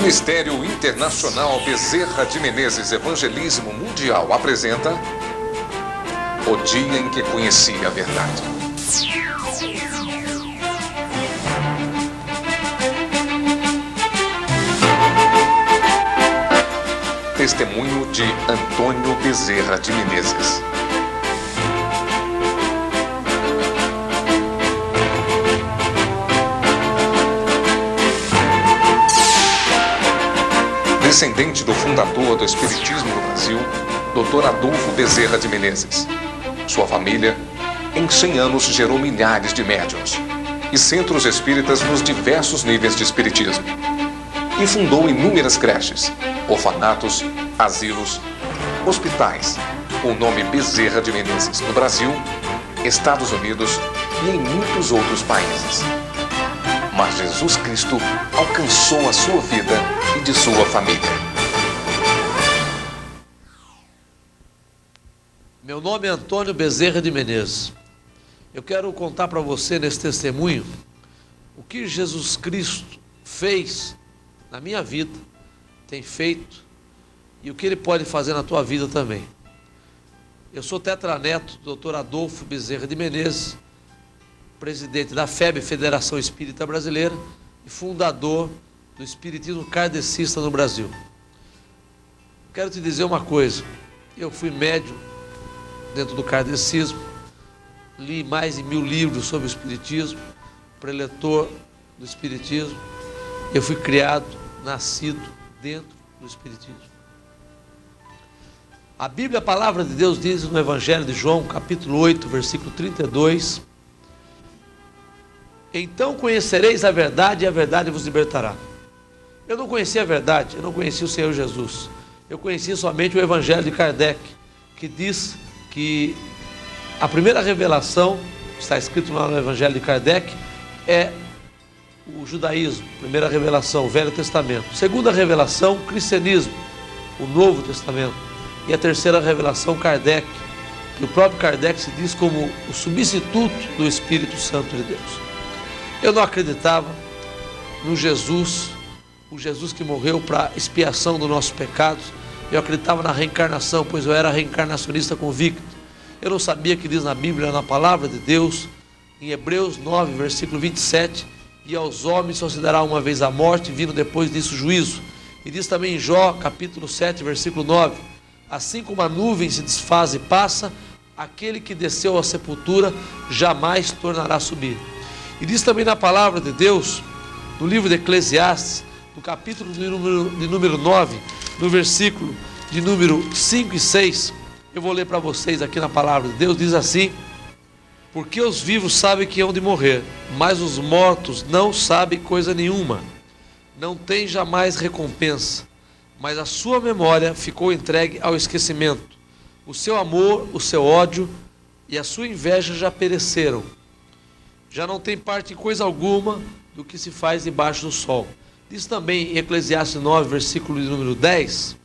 Ministério Internacional Bezerra de Menezes Evangelismo Mundial apresenta O Dia em que Conheci a Verdade. Testemunho de Antônio Bezerra de Menezes. Descendente do fundador do Espiritismo no Brasil, Dr. Adolfo Bezerra de Menezes. Sua família, em 100 anos, gerou milhares de médiuns e centros espíritas nos diversos níveis de espiritismo. E fundou inúmeras creches, orfanatos, asilos, hospitais, com o nome Bezerra de Menezes no Brasil, Estados Unidos e em muitos outros países. Mas Jesus Cristo alcançou a sua vida e de sua família. Meu nome é Antônio Bezerra de Menezes. Eu quero contar para você nesse testemunho o que Jesus Cristo fez na minha vida, tem feito e o que Ele pode fazer na tua vida também. Eu sou tetraneto do Dr. Adolfo Bezerra de Menezes, presidente da FEB, Federação Espírita Brasileira, e fundador do Espiritismo Kardecista no Brasil. Quero te dizer uma coisa, eu fui médium dentro do kardecismo, li mais de 1000 livros sobre o Espiritismo, preletor do Espiritismo, eu fui criado, nascido dentro do Espiritismo. A Bíblia, a Palavra de Deus, diz no Evangelho de João, capítulo 8, versículo 32, então conhecereis a verdade e a verdade vos libertará. Eu não conhecia a verdade, eu não conhecia o Senhor Jesus. Eu conhecia somente o Evangelho de Kardec, que diz que a primeira revelação, está escrito lá no Evangelho de Kardec, é o judaísmo, primeira revelação, o Velho Testamento. Segunda revelação, o cristianismo, o Novo Testamento. E a terceira revelação, Kardec, que o próprio Kardec se diz como o substituto do Espírito Santo de Deus. Eu não acreditava no Jesus, o Jesus que morreu para expiação dos nossos pecados. Eu acreditava na reencarnação, pois eu era reencarnacionista convicto. Eu não sabia que diz na Bíblia, na Palavra de Deus, em Hebreus 9, versículo 27, e aos homens só se dará uma vez a morte, vindo depois disso juízo. E diz também em Jó, capítulo 7, versículo 9, assim como a nuvem se desfaz e passa, aquele que desceu à sepultura jamais tornará a subir. E diz também na Palavra de Deus, no livro de Eclesiastes, no capítulo de número 9, no versículo de número 5 e 6, eu vou ler para vocês aqui na Palavra de Deus, diz assim, porque os vivos sabem que hão de morrer, mas os mortos não sabem coisa nenhuma, não tem jamais recompensa, mas a sua memória ficou entregue ao esquecimento, o seu amor, o seu ódio e a sua inveja já pereceram, já não tem parte em coisa alguma do que se faz debaixo do sol. Diz também em Eclesiastes 9, versículo de número 10,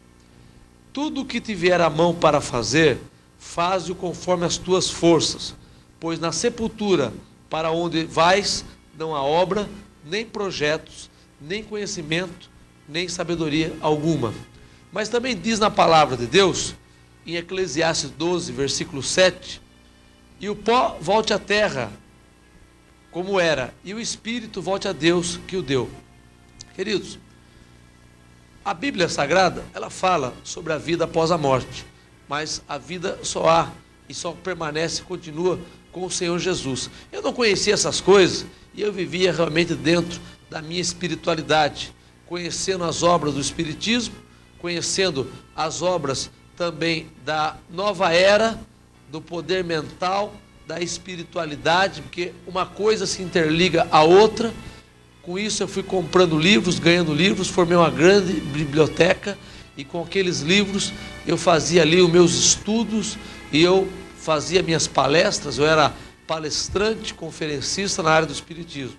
tudo o que te vier à mão para fazer, faze-o conforme as tuas forças, pois na sepultura para onde vais não há obra, nem projetos, nem conhecimento, nem sabedoria alguma. Mas também diz na Palavra de Deus, em Eclesiastes 12, versículo 7, e o pó volte à terra, como era, e o Espírito volte a Deus que o deu. Queridos, a Bíblia Sagrada, ela fala sobre a vida após a morte, mas a vida só há e só permanece e continua com o Senhor Jesus. Eu não conhecia essas coisas e eu vivia realmente dentro da minha espiritualidade, conhecendo as obras do Espiritismo, conhecendo as obras também da nova era, do poder mental, da espiritualidade, porque uma coisa se interliga à outra. Com isso eu fui comprando livros, ganhando livros, formei uma grande biblioteca e com aqueles livros eu fazia ali os meus estudos e eu fazia minhas palestras, eu era palestrante, conferencista na área do Espiritismo.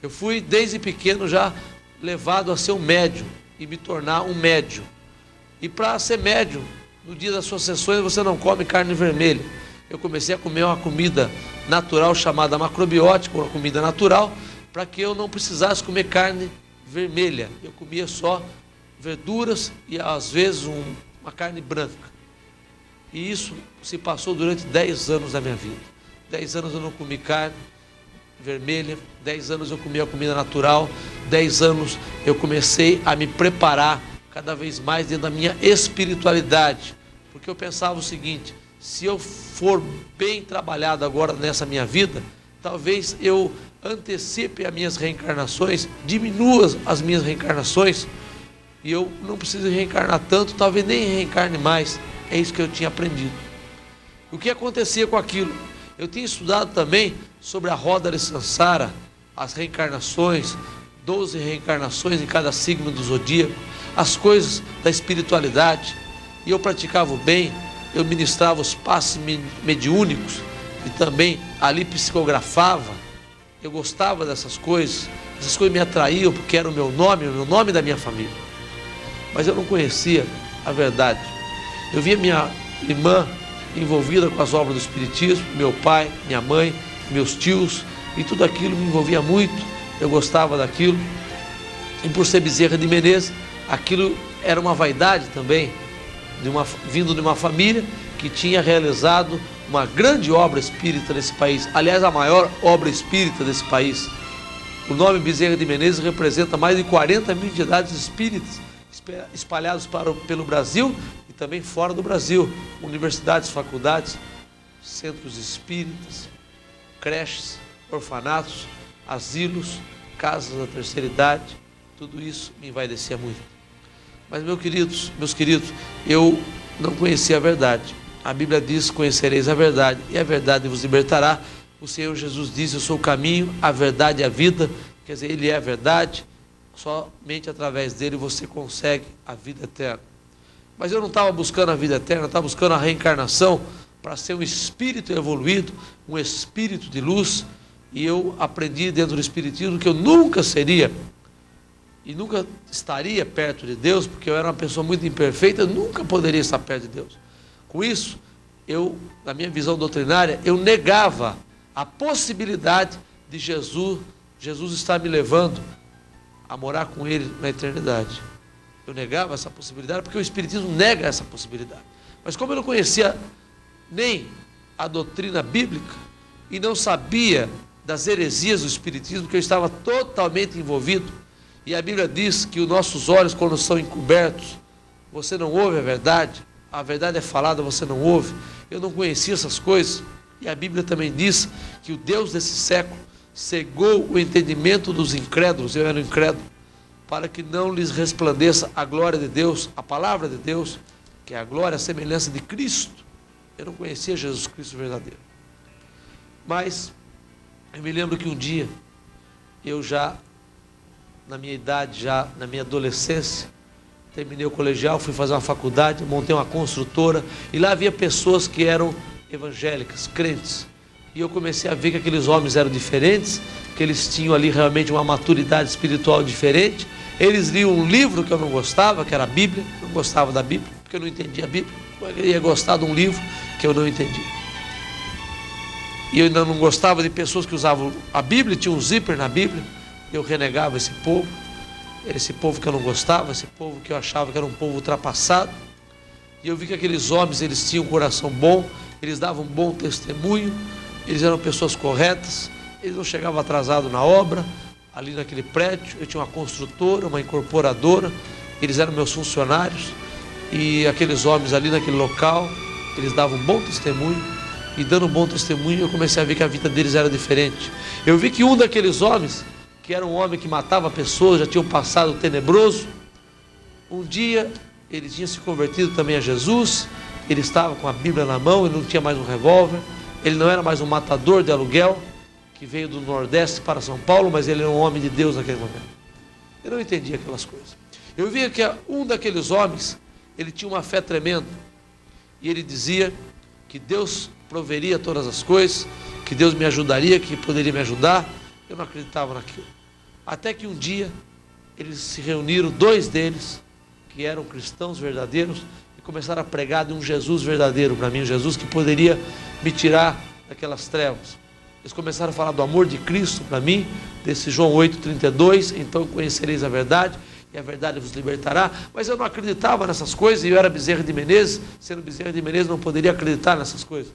Eu fui desde pequeno já levado a ser um médium e me tornar um médium. E para ser médium, no dia das suas sessões você não come carne vermelha. Eu comecei a comer uma comida natural chamada macrobiótica, uma comida natural, para que eu não precisasse comer carne vermelha. Eu comia só verduras e às vezes uma carne branca. E isso se passou durante 10 anos da minha vida. 10 anos eu não comi carne vermelha, 10 anos eu comia comida natural, 10 anos eu comecei a me preparar cada vez mais dentro da minha espiritualidade. Porque eu pensava o seguinte: se eu for bem trabalhado agora nessa minha vida, talvez eu antecipe as minhas reencarnações, diminua as minhas reencarnações, e eu não preciso reencarnar tanto, talvez nem reencarne mais. É isso que eu tinha aprendido. O que acontecia com aquilo? Eu tinha estudado também sobre a roda de Sansara, as reencarnações, 12 reencarnações em cada signo do zodíaco, as coisas da espiritualidade, e eu praticava o bem, eu ministrava os passos mediúnicos e também ali psicografava. Eu gostava dessas coisas, essas coisas me atraíam porque era o meu nome da minha família. Mas eu não conhecia a verdade. Eu via minha irmã envolvida com as obras do Espiritismo, meu pai, minha mãe, meus tios, e tudo aquilo me envolvia muito, eu gostava daquilo. E por ser Bezerra de Menezes, aquilo era uma vaidade também, vindo de uma família que tinha realizado uma grande obra espírita nesse país, aliás, a maior obra espírita desse país. O nome Bezerra de Menezes representa mais de 40 mil entidades espíritas espalhados pelo Brasil e também fora do Brasil, universidades, faculdades, centros espíritas, creches, orfanatos, asilos, casas da terceira idade. Tudo isso me envaidecia muito. Mas meus queridos, eu não conhecia a verdade. A Bíblia diz: conhecereis a verdade, e a verdade vos libertará. O Senhor Jesus diz: eu sou o caminho, a verdade e a vida. Quer dizer, Ele é a verdade. Somente através dele você consegue a vida eterna. Mas eu não estava buscando a vida eterna, eu estava buscando a reencarnação para ser um espírito evoluído, um espírito de luz. E eu aprendi dentro do Espiritismo que eu nunca seria e nunca estaria perto de Deus, porque eu era uma pessoa muito imperfeita, eu nunca poderia estar perto de Deus. Com isso, na minha visão doutrinária, eu negava a possibilidade de Jesus estar me levando a morar com Ele na eternidade. Eu negava essa possibilidade, porque o Espiritismo nega essa possibilidade. Mas como eu não conhecia nem a doutrina bíblica e não sabia das heresias do Espiritismo, que eu estava totalmente envolvido, e a Bíblia diz que os nossos olhos, quando são encobertos, você não ouve a verdade é falada, você não ouve. Eu não conhecia essas coisas, e a Bíblia também diz que o Deus desse século cegou o entendimento dos incrédulos, eu era um incrédulo, para que não lhes resplandeça a glória de Deus, a palavra de Deus, que é a glória, a semelhança de Cristo. Eu não conhecia Jesus Cristo verdadeiro. Mas eu me lembro que um dia, eu já, na minha idade, já na minha adolescência, terminei o colegial, fui fazer uma faculdade, montei uma construtora, e lá havia pessoas que eram evangélicas, crentes. E eu comecei a ver que aqueles homens eram diferentes, que eles tinham ali realmente uma maturidade espiritual diferente. Eles liam um livro que eu não gostava, que era a Bíblia. Eu não gostava da Bíblia, porque eu não entendia a Bíblia. Eu ia gostar de um livro que eu não entendia. E eu ainda não gostava de pessoas que usavam a Bíblia, tinha um zíper na Bíblia. Eu renegava esse povo que eu não gostava, esse povo que eu achava que era um povo ultrapassado. E eu vi que aqueles homens, eles tinham um coração bom, eles davam um bom testemunho, eles eram pessoas corretas, eles não chegavam atrasados na obra. Ali naquele prédio, eu tinha uma construtora, uma incorporadora, eles eram meus funcionários, e aqueles homens ali naquele local, eles davam um bom testemunho, e dando um bom testemunho, eu comecei a ver que a vida deles era diferente. Eu vi que um daqueles homens, que era um homem que matava pessoas, já tinha um passado tenebroso, um dia ele tinha se convertido também a Jesus, ele estava com a Bíblia na mão, ele não tinha mais um revólver, ele não era mais um matador de aluguel, que veio do Nordeste para São Paulo, mas ele era um homem de Deus naquele momento. Eu não entendia aquelas coisas. Eu via que um daqueles homens, ele tinha uma fé tremenda, e ele dizia que Deus proveria todas as coisas, que Deus me ajudaria, que poderia me ajudar. Eu não acreditava naquilo. Até que um dia, eles se reuniram, 2 deles, que eram cristãos verdadeiros, e começaram a pregar de um Jesus verdadeiro para mim, um Jesus que poderia me tirar daquelas trevas. Eles começaram a falar do amor de Cristo para mim, desse João 8,32, então conhecereis a verdade, e a verdade vos libertará. Mas eu não acreditava nessas coisas, e eu era Bezerra de Menezes, sendo Bezerra de Menezes não poderia acreditar nessas coisas.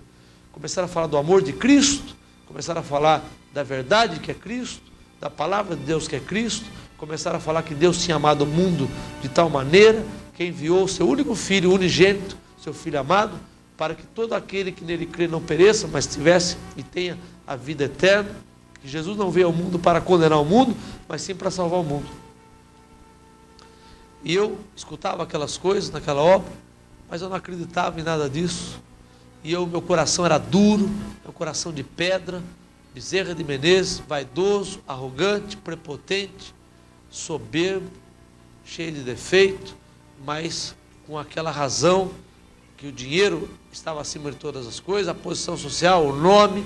Começaram a falar do amor de Cristo, começaram a falar da verdade que é Cristo, da palavra de Deus que é Cristo, começaram a falar que Deus tinha amado o mundo de tal maneira que enviou o seu único filho, unigênito, seu filho amado, para que todo aquele que nele crê não pereça, mas tivesse e tenha a vida eterna, que Jesus não veio ao mundo para condenar o mundo, mas sim para salvar o mundo. E eu escutava aquelas coisas naquela obra, mas eu não acreditava em nada disso, e meu coração era duro, meu coração de pedra, Bezerra de Menezes, vaidoso, arrogante, prepotente, soberbo, cheio de defeito, mas com aquela razão que o dinheiro estava acima de todas as coisas, a posição social, o nome.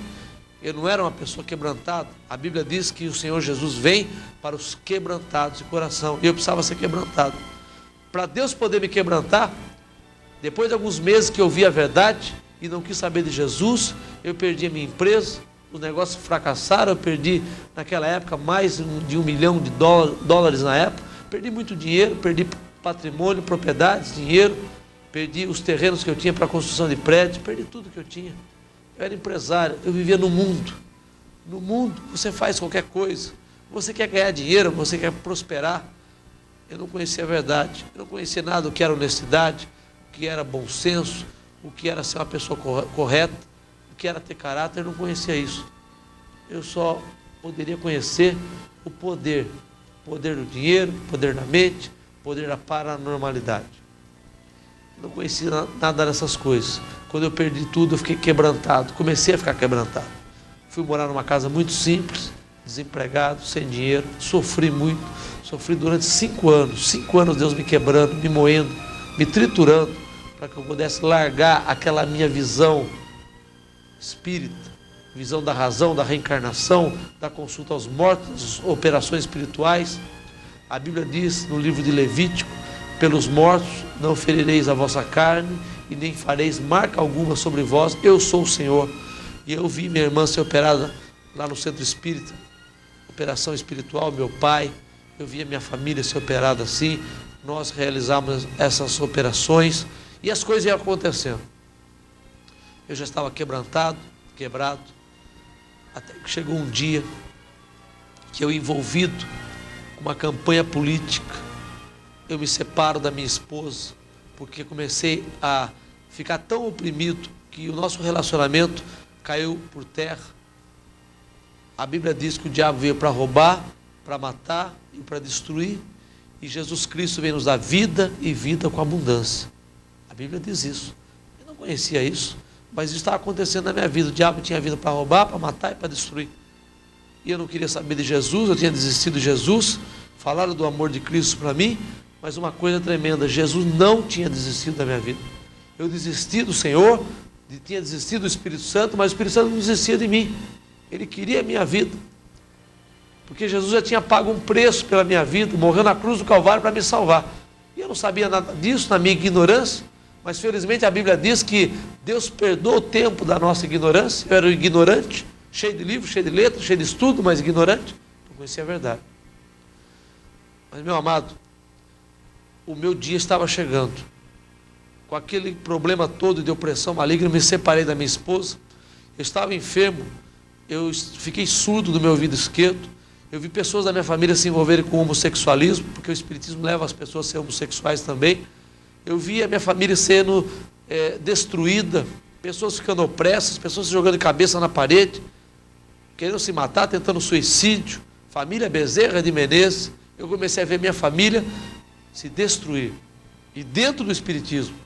Eu não era uma pessoa quebrantada. A Bíblia diz que o Senhor Jesus vem para os quebrantados de coração, e eu precisava ser quebrantado. Para Deus poder me quebrantar, depois de alguns meses que eu vi a verdade e não quis saber de Jesus, eu perdi a minha empresa, os negócios fracassaram, eu perdi naquela época mais de $1 milhão na época, perdi muito dinheiro, perdi patrimônio, propriedades, dinheiro, perdi os terrenos que eu tinha para a construção de prédios, perdi tudo que eu tinha. Eu era empresário, eu vivia no mundo. No mundo você faz qualquer coisa, você quer ganhar dinheiro, você quer prosperar. Eu não conhecia a verdade, eu não conhecia nada do que era honestidade, o que era bom senso, o que era ser uma pessoa correta, o que era ter caráter, eu não conhecia isso. Eu só poderia conhecer o poder do dinheiro, poder da mente, poder da paranormalidade. Eu não conhecia nada dessas coisas. Quando eu perdi tudo, eu fiquei quebrantado, comecei a ficar quebrantado. Fui morar numa casa muito simples, desempregado, sem dinheiro, sofri muito, sofri durante 5 anos. 5 anos Deus me quebrando, me moendo, me triturando, para que eu pudesse largar aquela minha visão espírita, visão da razão, da reencarnação, da consulta aos mortos, operações espirituais. A Bíblia diz no livro de Levítico: pelos mortos não ferireis a vossa carne e nem fareis marca alguma sobre vós, eu sou o Senhor. E eu vi minha irmã ser operada lá no centro espírita, operação espiritual, meu pai, eu vi a minha família ser operada assim, nós realizamos essas operações e as coisas iam acontecendo. Eu já estava quebrantado, quebrado, até que chegou um dia que eu, envolvido com uma campanha política, eu me separo da minha esposa, porque comecei a ficar tão oprimido que o nosso relacionamento caiu por terra. A Bíblia diz que o diabo veio para roubar, para matar e para destruir, e Jesus Cristo veio nos dar vida e vida com abundância. A Bíblia diz isso. Eu não conhecia isso, mas isso estava acontecendo na minha vida. O diabo tinha vindo para roubar, para matar e para destruir. E eu não queria saber de Jesus, eu tinha desistido de Jesus, falaram do amor de Cristo para mim, mas uma coisa tremenda, Jesus não tinha desistido da minha vida. Eu desisti do Senhor, tinha desistido do Espírito Santo, mas o Espírito Santo não desistia de mim. Ele queria a minha vida, porque Jesus já tinha pago um preço pela minha vida, morreu na cruz do Calvário para me salvar. E eu não sabia nada disso na minha ignorância, mas felizmente a Bíblia diz que Deus perdoa o tempo da nossa ignorância. Eu era um ignorante, cheio de livros, cheio de letras, cheio de estudo, mas ignorante, não conhecia a verdade. Mas, meu amado, o meu dia estava chegando. Com aquele problema todo de opressão maligna, eu me separei da minha esposa. Eu estava enfermo, eu fiquei surdo do meu ouvido esquerdo. Eu vi pessoas da minha família se envolverem com o homossexualismo, porque o espiritismo leva as pessoas a ser homossexuais também. Eu vi a minha família sendo destruída, pessoas ficando opressas, pessoas se jogando de cabeça na parede, querendo se matar, tentando suicídio. Família Bezerra de Menezes. Eu comecei a ver minha família se destruir. E dentro do espiritismo,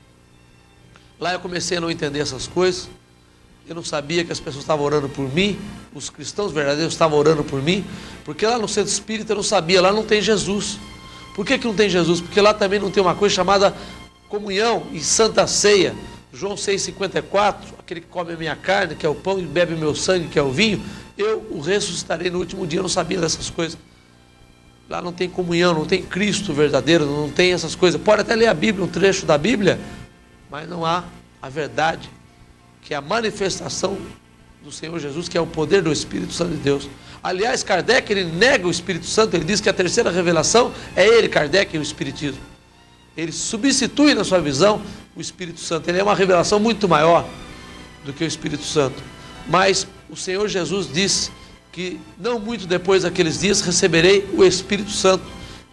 lá eu comecei a não entender essas coisas. Eu não sabia que as pessoas estavam orando por mim, os cristãos verdadeiros estavam orando por mim, porque lá no centro espírita eu não sabia, lá não tem Jesus. Por que não tem Jesus? Porque lá também não tem uma coisa chamada comunhão e santa ceia. João 6,54, aquele que come a minha carne, que é o pão, e bebe o meu sangue, que é o vinho, eu o ressuscitarei no último dia. Eu não sabia dessas coisas. Lá não tem comunhão, não tem Cristo verdadeiro, não tem essas coisas. Pode até ler a Bíblia, um trecho da Bíblia, mas não há a verdade, que é a manifestação do Senhor Jesus, que é o poder do Espírito Santo de Deus. Aliás, Kardec, ele nega o Espírito Santo, ele diz que a terceira revelação é ele, Kardec, e o Espiritismo. Ele substitui na sua visão o Espírito Santo. Ele é uma revelação muito maior do que o Espírito Santo. Mas o Senhor Jesus disse que não muito depois daqueles dias receberei o Espírito Santo.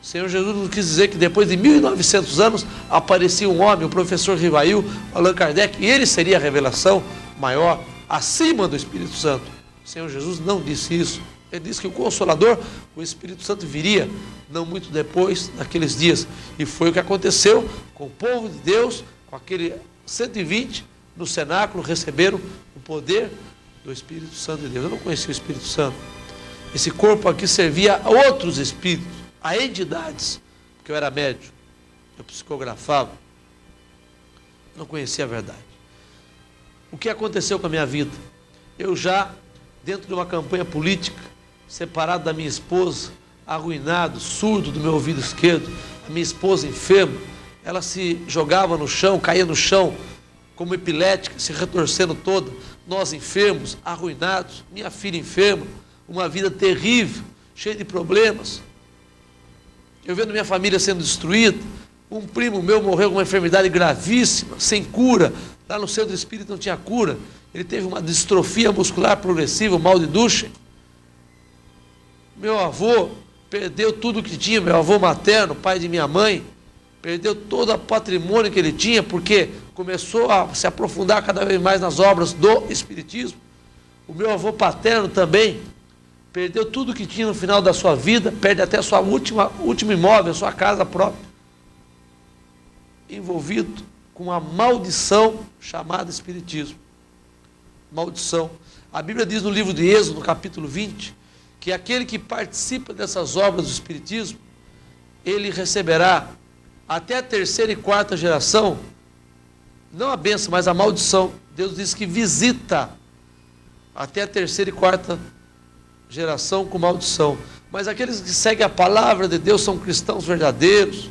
O Senhor Jesus não quis dizer que depois de 1900 anos aparecia um homem, o professor Rivail, Allan Kardec, e ele seria a revelação maior, acima do Espírito Santo. O Senhor Jesus não disse isso. Ele disse que o Consolador, o Espírito Santo, viria não muito depois daqueles dias. E foi o que aconteceu com o povo de Deus, com aquele 120 no cenáculo, receberam o poder do Espírito Santo de Deus. Eu não conhecia o Espírito Santo. Esse corpo aqui servia a outros espíritos, a entidades, porque eu era médium, eu psicografava, não conhecia a verdade. O que aconteceu com a minha vida? Eu já, dentro de uma campanha política, separado da minha esposa, arruinado, surdo do meu ouvido esquerdo, a minha esposa enferma, ela se jogava no chão, caía no chão, como epilética, se retorcendo toda, nós enfermos, arruinados, minha filha enferma, uma vida terrível, cheia de problemas. Eu vendo minha família sendo destruída, um primo meu morreu com uma enfermidade gravíssima, sem cura, lá no centro espírita não tinha cura, ele teve uma distrofia muscular progressiva, um mal de Duchenne. Meu avô perdeu tudo que tinha, meu avô materno, pai de minha mãe, perdeu todo o patrimônio que ele tinha, porque começou a se aprofundar cada vez mais nas obras do Espiritismo. O meu avô paterno também perdeu tudo que tinha no final da sua vida, perde até a sua último imóvel, a sua casa própria, envolvido com a maldição chamada Espiritismo. Maldição. A Bíblia diz no livro de Êxodo, no capítulo 20, que aquele que participa dessas obras do Espiritismo, ele receberá até a terceira e quarta geração, não a bênção, mas a maldição. Deus diz que visita até a terceira e quarta geração com maldição. Mas aqueles que seguem a palavra de Deus são cristãos verdadeiros,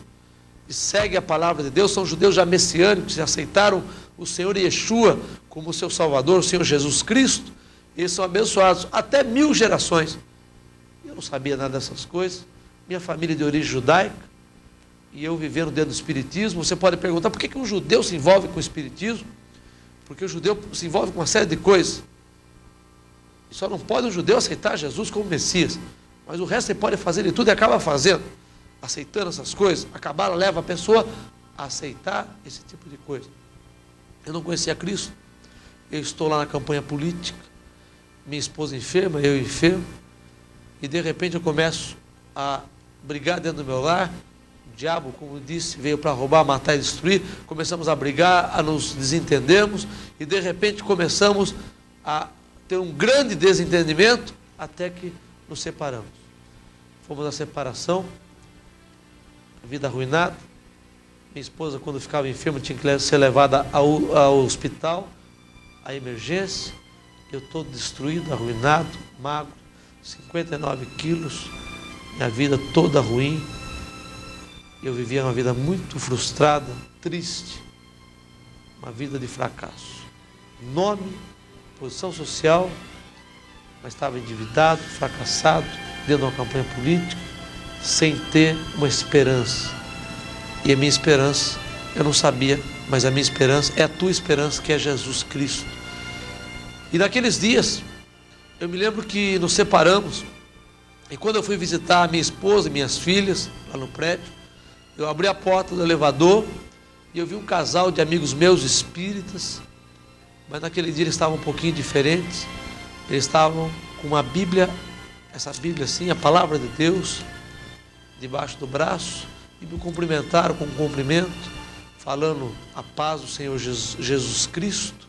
e seguem a palavra de Deus, são judeus já messiânicos, que aceitaram o Senhor Yeshua como seu Salvador, o Senhor Jesus Cristo, eles são abençoados até 1000 gerações. Eu não sabia nada dessas coisas, minha família é de origem judaica, e eu vivendo dentro do Espiritismo. Você pode perguntar por que um judeu se envolve com o Espiritismo? Porque o judeu se envolve com uma série de coisas. E só não pode um judeu aceitar Jesus como Messias, mas o resto ele pode fazer de tudo e acaba fazendo, aceitando essas coisas. A cabala leva a pessoa a aceitar esse tipo de coisa. Eu não conhecia Cristo, eu estou lá na campanha política, minha esposa enferma, eu enfermo, e de repente eu começo a brigar dentro do meu lar. O diabo, como disse, veio para roubar, matar e destruir. Começamos a brigar, a nos desentendermos, e de repente começamos a ter um grande desentendimento, até que nos separamos. Fomos à separação, a vida arruinada. Minha esposa, quando ficava enferma, tinha que ser levada ao hospital, à emergência. Eu todo destruído, arruinado, magro, 59 quilos, minha vida toda ruim. Eu vivia uma vida muito frustrada, triste, uma vida de fracasso. Nome, posição social, mas estava endividado, fracassado, dentro de uma campanha política, sem ter uma esperança. E a minha esperança, eu não sabia, mas a minha esperança é a tua esperança, que é Jesus Cristo. E naqueles dias, eu me lembro que nos separamos, e quando eu fui visitar a minha esposa e minhas filhas, lá no prédio, eu abri a porta do elevador, e eu vi um casal de amigos meus espíritas, mas naquele dia eles estavam um pouquinho diferentes. Eles estavam com uma Bíblia, essa Bíblia assim, a palavra de Deus, debaixo do braço, e me cumprimentaram com um cumprimento, falando a paz do Senhor Jesus Cristo.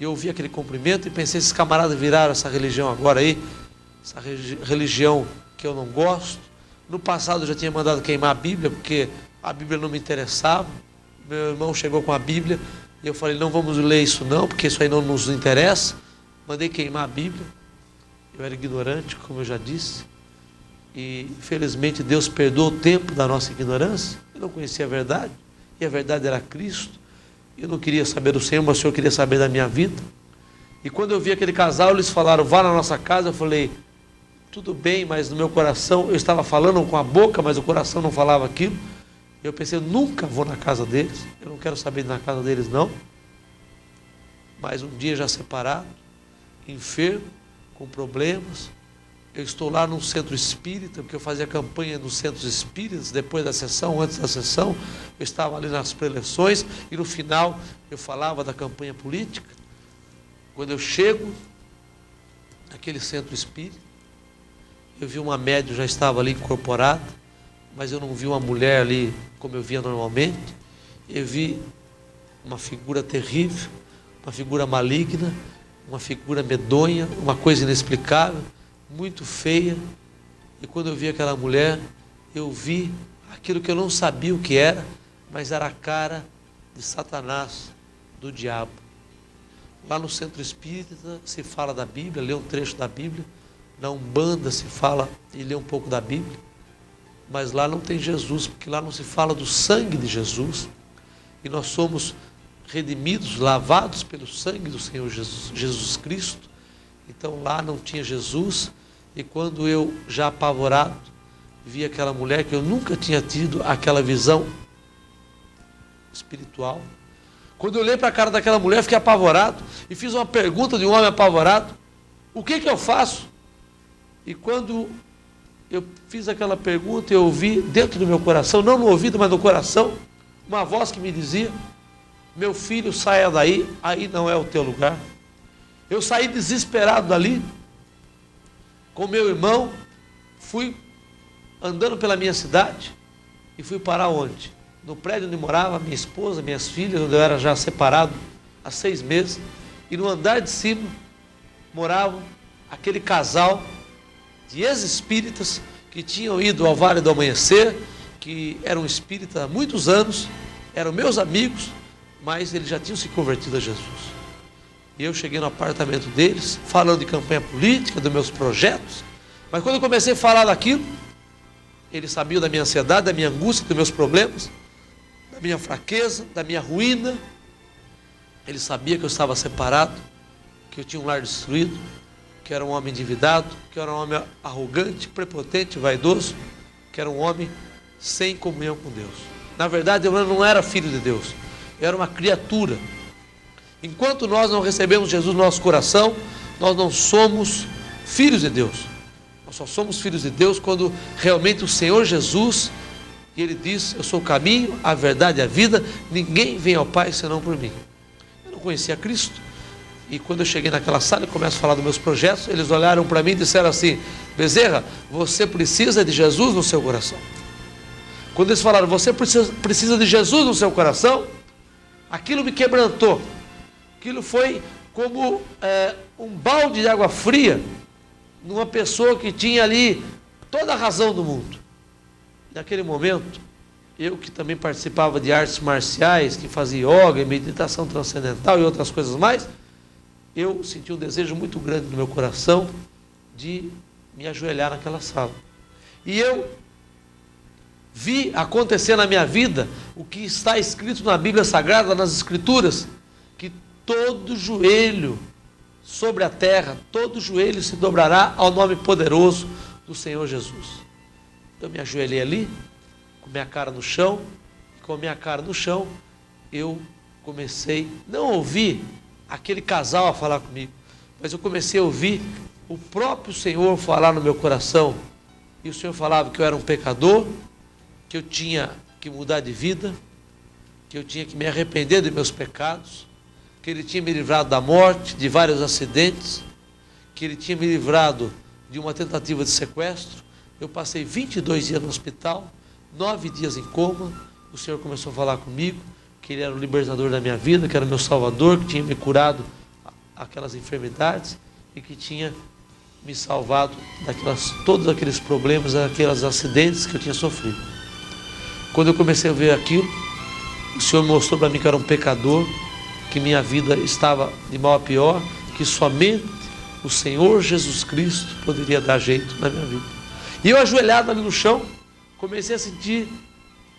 E eu ouvi aquele cumprimento e pensei, esses camaradas viraram essa religião agora aí, essa religião que eu não gosto. No passado eu já tinha mandado queimar a Bíblia, porque a Bíblia não me interessava. Meu irmão chegou com a Bíblia, e eu falei, não vamos ler isso não, porque isso aí não nos interessa. Mandei queimar a Bíblia. Eu era ignorante, como eu já disse. E, felizmente, Deus perdoou o tempo da nossa ignorância. Eu não conhecia a verdade, e a verdade era Cristo. Eu não queria saber do Senhor, mas o Senhor queria saber da minha vida. E quando eu vi aquele casal, eles falaram, vá na nossa casa. Eu falei, tudo bem, mas no meu coração, eu estava falando com a boca, mas o coração não falava aquilo. Eu pensei, eu nunca vou na casa deles, eu não quero saber de ir na casa deles não. Mas um dia já separado, enfermo, com problemas, eu estou lá num centro espírita, porque eu fazia campanha nos centros espíritas, depois da sessão, antes da sessão, eu estava ali nas preleções, e no final eu falava da campanha política. Quando eu chego naquele centro espírita, eu vi uma médium, já estava ali incorporada, mas eu não vi uma mulher ali como eu via normalmente. Eu vi uma figura terrível, uma figura maligna, uma figura medonha, uma coisa inexplicável, muito feia. E quando eu vi aquela mulher, eu vi aquilo que eu não sabia o que era, mas era a cara de Satanás, do diabo. Lá no centro espírita se fala da Bíblia, lê um trecho da Bíblia. Na Umbanda se fala e lê um pouco da Bíblia. Mas lá não tem Jesus, porque lá não se fala do sangue de Jesus. E nós somos redimidos, lavados pelo sangue do Senhor Jesus Cristo. Então lá não tinha Jesus. E quando eu, já apavorado, vi aquela mulher, que eu nunca tinha tido aquela visão espiritual. Quando eu olhei para a cara daquela mulher, fiquei apavorado. E fiz uma pergunta de um homem apavorado. O que eu faço? E quando eu fiz aquela pergunta, eu ouvi dentro do meu coração, não no ouvido, mas no coração, uma voz que me dizia, meu filho, saia daí, aí não é o teu lugar. Eu saí desesperado dali, com meu irmão, fui andando pela minha cidade, e fui parar onde? No prédio onde morava minha esposa, minhas filhas, onde eu era já separado há 6 meses, e no andar de cima, moravam aquele casal de ex-espíritas que tinham ido ao Vale do Amanhecer, que eram espíritas há muitos anos, eram meus amigos, mas eles já tinham se convertido a Jesus. E eu cheguei no apartamento deles, falando de campanha política, dos meus projetos, mas quando eu comecei a falar daquilo, eles sabiam da minha ansiedade, da minha angústia, dos meus problemas, da minha fraqueza, da minha ruína. Eles sabiam que eu estava separado, que eu tinha um lar destruído, que era um homem endividado, que era um homem arrogante, prepotente, vaidoso, que era um homem sem comunhão com Deus. Na verdade, eu não era filho de Deus, eu era uma criatura. Enquanto nós não recebemos Jesus no nosso coração, nós não somos filhos de Deus. Nós só somos filhos de Deus quando realmente o Senhor Jesus, Ele diz, eu sou o caminho, a verdade e a vida, ninguém vem ao Pai senão por mim. Eu não conhecia Cristo. E quando eu cheguei naquela sala e começo a falar dos meus projetos, eles olharam para mim e disseram assim, Bezerra, você precisa de Jesus no seu coração. Quando eles falaram, você precisa de Jesus no seu coração, aquilo me quebrantou. Aquilo foi como um balde de água fria numa pessoa que tinha ali toda a razão do mundo. Naquele momento, eu que também participava de artes marciais, que fazia yoga, meditação transcendental e outras coisas mais, eu senti um desejo muito grande no meu coração de me ajoelhar naquela sala. E eu vi acontecer na minha vida o que está escrito na Bíblia Sagrada, nas Escrituras, que todo joelho sobre a terra, todo joelho se dobrará ao nome poderoso do Senhor Jesus. Eu me ajoelhei ali, com minha cara no chão, e com a minha cara no chão, eu comecei, não ouvi aquele casal a falar comigo, mas eu comecei a ouvir o próprio Senhor falar no meu coração. E o Senhor falava que eu era um pecador, que eu tinha que mudar de vida, que eu tinha que me arrepender dos meus pecados, que Ele tinha me livrado da morte, de vários acidentes, que Ele tinha me livrado de uma tentativa de sequestro. Eu passei 22 dias no hospital, 9 dias em coma. O Senhor começou a falar comigo, que Ele era o libertador da minha vida, que era o meu salvador, que tinha me curado aquelas enfermidades e que tinha me salvado todos aqueles problemas, aqueles acidentes que eu tinha sofrido. Quando eu comecei a ver aquilo, o Senhor mostrou para mim que eu era um pecador, que minha vida estava de mal a pior, que somente o Senhor Jesus Cristo poderia dar jeito na minha vida. E eu, ajoelhado ali no chão, comecei a sentir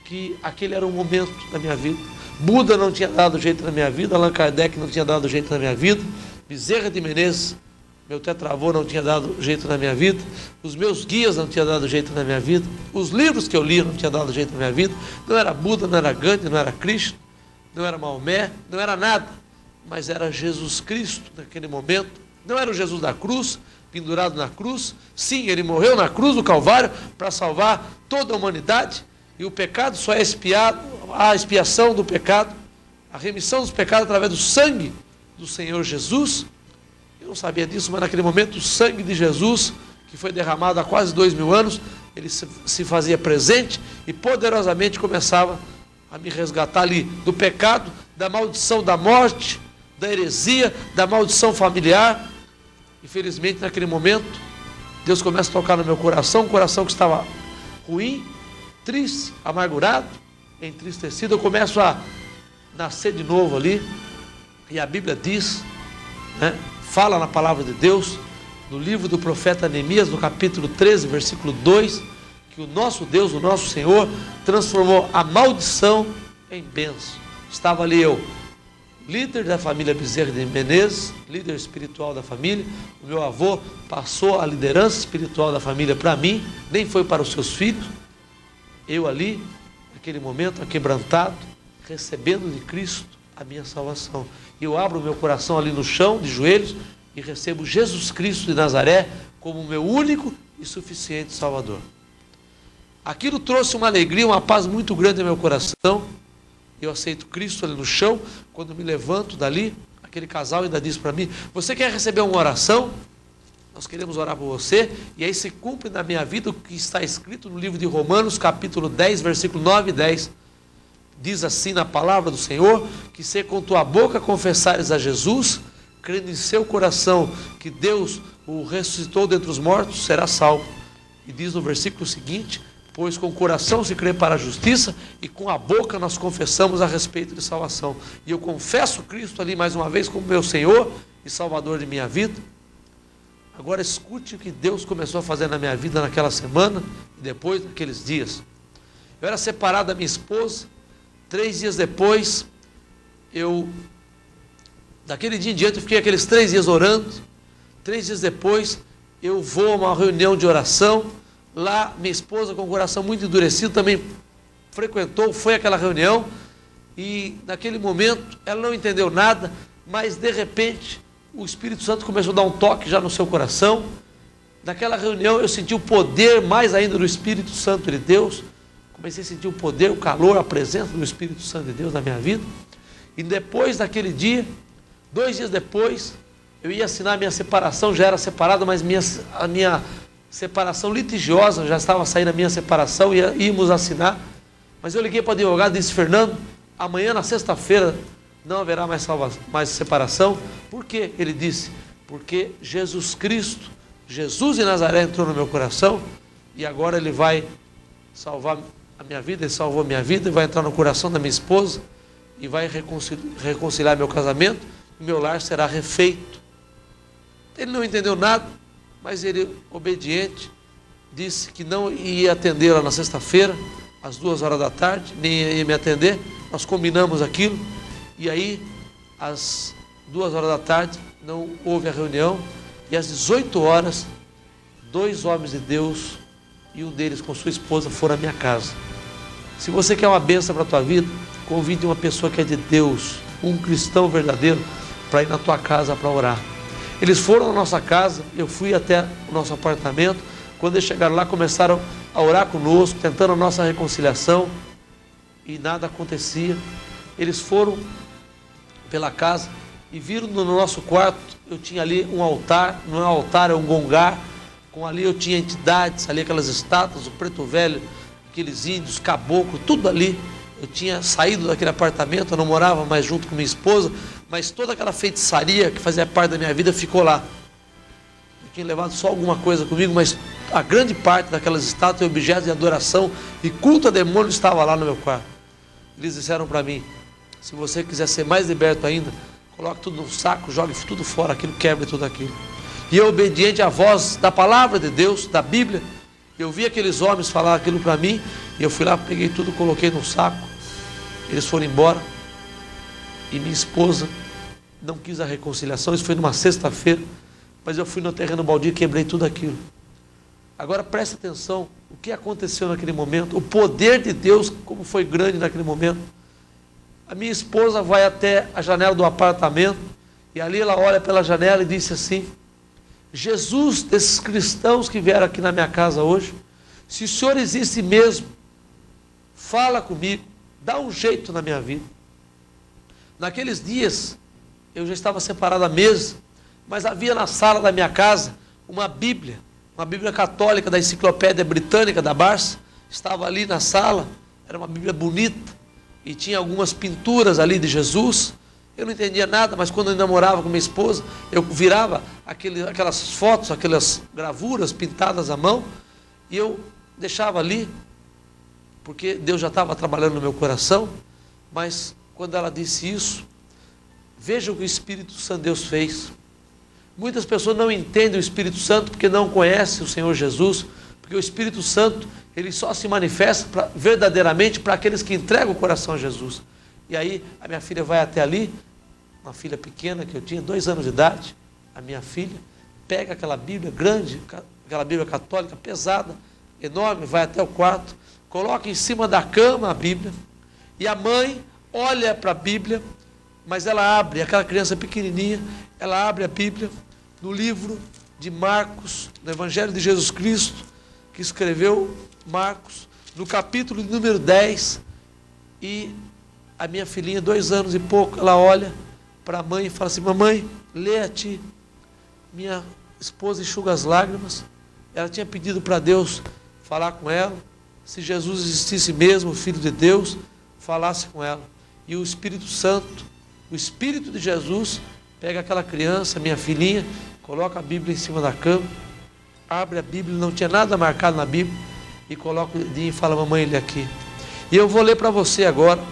que aquele era um momento da minha vida. Buda não tinha dado jeito na minha vida, Allan Kardec não tinha dado jeito na minha vida, Bezerra de Menezes, meu tetravô, não tinha dado jeito na minha vida, os meus guias não tinham dado jeito na minha vida, os livros que eu li não tinham dado jeito na minha vida, não era Buda, não era Gandhi, não era Krishna, não era Maomé, não era nada, mas era Jesus Cristo naquele momento. Não era o Jesus da cruz, pendurado na cruz. Sim, ele morreu na cruz do Calvário para salvar toda a humanidade, e o pecado só é expiado, a expiação do pecado, a remissão dos pecados através do sangue do Senhor Jesus. Eu não sabia disso, mas naquele momento o sangue de Jesus, que foi derramado há quase 2000 anos, ele se fazia presente e poderosamente começava a me resgatar ali do pecado, da maldição da morte, da heresia, da maldição familiar. Infelizmente, naquele momento, Deus começa a tocar no meu coração, um coração que estava ruim, triste, amargurado, entristecido. Eu começo a nascer de novo ali, e a Bíblia diz, né, fala na palavra de Deus, no livro do profeta Neemias, no capítulo 13, versículo 2, que o nosso Deus, o nosso Senhor, transformou a maldição em bênção. Estava ali eu, líder da família Bezerra de Menezes, líder espiritual da família. O meu avô passou a liderança espiritual da família para mim, nem foi para os seus filhos. Eu ali, naquele momento, aquebrantado, recebendo de Cristo a minha salvação. E eu abro o meu coração ali no chão, de joelhos, e recebo Jesus Cristo de Nazaré como o meu único e suficiente Salvador. Aquilo trouxe uma alegria, uma paz muito grande no meu coração. Eu aceito Cristo ali no chão. Quando me levanto dali, aquele casal ainda diz para mim: você quer receber uma oração? Nós queremos orar por você. E aí se cumpre na minha vida o que está escrito no livro de Romanos, capítulo 10, versículo 9 e 10. Diz assim na palavra do Senhor, que se com tua boca confessares a Jesus, crendo em seu coração que Deus o ressuscitou dentre os mortos, será salvo. E diz no versículo seguinte: pois com o coração se crê para a justiça, e com a boca nós confessamos a respeito de salvação. E eu confesso Cristo ali mais uma vez como meu Senhor e Salvador de minha vida. Agora escute o que Deus começou a fazer na minha vida naquela semana e depois naqueles dias. Eu era separado da minha esposa. 3 dias depois, daquele dia em diante, eu fiquei aqueles 3 dias orando. 3 dias depois, eu vou a uma reunião de oração. Lá, minha esposa, com o coração muito endurecido, também frequentou, foi àquela reunião. E naquele momento, ela não entendeu nada, mas de repente, o Espírito Santo começou a dar um toque já no seu coração. Naquela reunião, eu senti o poder mais ainda do Espírito Santo de Deus. Comecei a sentir o poder, o calor, a presença do Espírito Santo de Deus na minha vida. E depois daquele dia, 2 dias depois, eu ia assinar a minha separação. Já era separado, mas a minha separação litigiosa, já estava saindo a minha separação, íamos assinar. Mas eu liguei para o advogado e disse: Fernando, amanhã na sexta-feira não haverá mais separação. Por quê? Ele disse: porque Jesus Cristo, Jesus de Nazaré entrou no meu coração, e agora Ele vai salvar a minha vida. Ele salvou a minha vida, e vai entrar no coração da minha esposa, e vai reconciliar meu casamento, e meu lar será refeito. Ele não entendeu nada, mas ele, obediente, disse que não ia atendê-la na sexta-feira, às 2 horas da tarde, nem ia me atender. Nós combinamos aquilo, e aí, às 2 horas da tarde, não houve a reunião, e às 18 horas, 2 homens de Deus, e um deles com sua esposa, foram à minha casa. Se você quer uma bênção para a tua vida, convide uma pessoa que é de Deus, um cristão verdadeiro, para ir na tua casa para orar. Eles foram na nossa casa, eu fui até o nosso apartamento. Quando eles chegaram lá, começaram a orar conosco, tentando a nossa reconciliação, e nada acontecia. Eles foram pela casa e viram no nosso quarto. Eu tinha ali um altar, não é um altar, é um gongar. Com ali eu tinha entidades, ali aquelas estátuas, o preto velho, aqueles índios, caboclo, tudo ali. Eu tinha saído daquele apartamento, eu não morava mais junto com minha esposa, mas toda aquela feitiçaria que fazia parte da minha vida ficou lá. Eu tinha levado só alguma coisa comigo, mas a grande parte daquelas estátuas e objetos de adoração e culto a demônio estava lá no meu quarto. Eles disseram para mim: se você quiser ser mais liberto ainda, coloque tudo num saco, jogue tudo fora, aquilo, quebre tudo aquilo. E eu, obediente à voz da palavra de Deus, da Bíblia, eu vi aqueles homens falar aquilo para mim, e eu fui lá, peguei tudo, coloquei no saco. Eles foram embora, e minha esposa não quis a reconciliação. Isso foi numa sexta-feira, mas eu fui no terreno baldio e quebrei tudo aquilo. Agora presta atenção, o que aconteceu naquele momento, o poder de Deus, como foi grande naquele momento. A minha esposa vai até a janela do apartamento, e ali ela olha pela janela e disse assim: Jesus, desses cristãos que vieram aqui na minha casa hoje, se o Senhor existe mesmo, fala comigo, dá um jeito na minha vida. Naqueles dias, eu já estava separado há meses, mas havia na sala da minha casa uma Bíblia católica da Enciclopédia Britânica da Barça, estava ali na sala, era uma Bíblia bonita, e tinha algumas pinturas ali de Jesus. Eu não entendia nada, mas quando eu namorava com minha esposa, eu virava aquelas fotos, aquelas gravuras pintadas à mão, e eu deixava ali, porque Deus já estava trabalhando no meu coração. Mas quando ela disse isso, veja o que o Espírito Santo Deus fez. Muitas pessoas não entendem o Espírito Santo porque não conhecem o Senhor Jesus, porque o Espírito Santo, ele só se manifesta verdadeiramente para aqueles que entregam o coração a Jesus. E aí a minha filha vai até ali, uma filha pequena que eu tinha, 2 anos de idade, a minha filha pega aquela Bíblia grande, aquela Bíblia católica pesada, enorme, vai até o quarto, coloca em cima da cama a Bíblia, e a mãe olha para a Bíblia, mas ela abre, aquela criança pequenininha, ela abre a Bíblia no livro de Marcos, no Evangelho de Jesus Cristo, que escreveu Marcos, no capítulo número 10, e a minha filhinha, 2 anos e pouco, ela olha para a mãe e fala assim: mamãe, lê a ti. Minha esposa enxuga as lágrimas. Ela tinha pedido para Deus falar com ela, se Jesus existisse mesmo, o Filho de Deus, falasse com ela. E o Espírito Santo, o Espírito de Jesus, pega aquela criança, minha filhinha, coloca a Bíblia em cima da cama, abre a Bíblia, não tinha nada marcado na Bíblia, e coloca o dedinho e fala: mamãe, ele aqui. E eu vou ler para você agora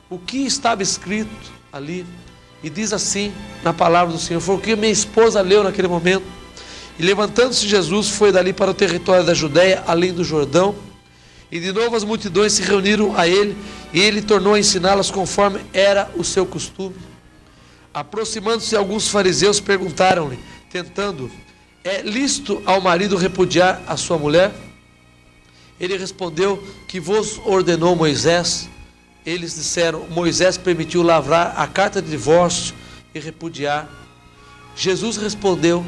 o que estava escrito ali, e diz assim na palavra do Senhor. Foi o que minha esposa leu naquele momento. E levantando-se Jesus, foi dali para o território da Judéia, além do Jordão, e de novo as multidões se reuniram a ele, e ele tornou a ensiná-las conforme era o seu costume. Aproximando-se alguns fariseus, perguntaram-lhe, tentando: é lícito ao marido repudiar a sua mulher? Ele respondeu: que vos ordenou Moisés? Eles disseram: Moisés permitiu lavrar a carta de divórcio e repudiar. Jesus respondeu: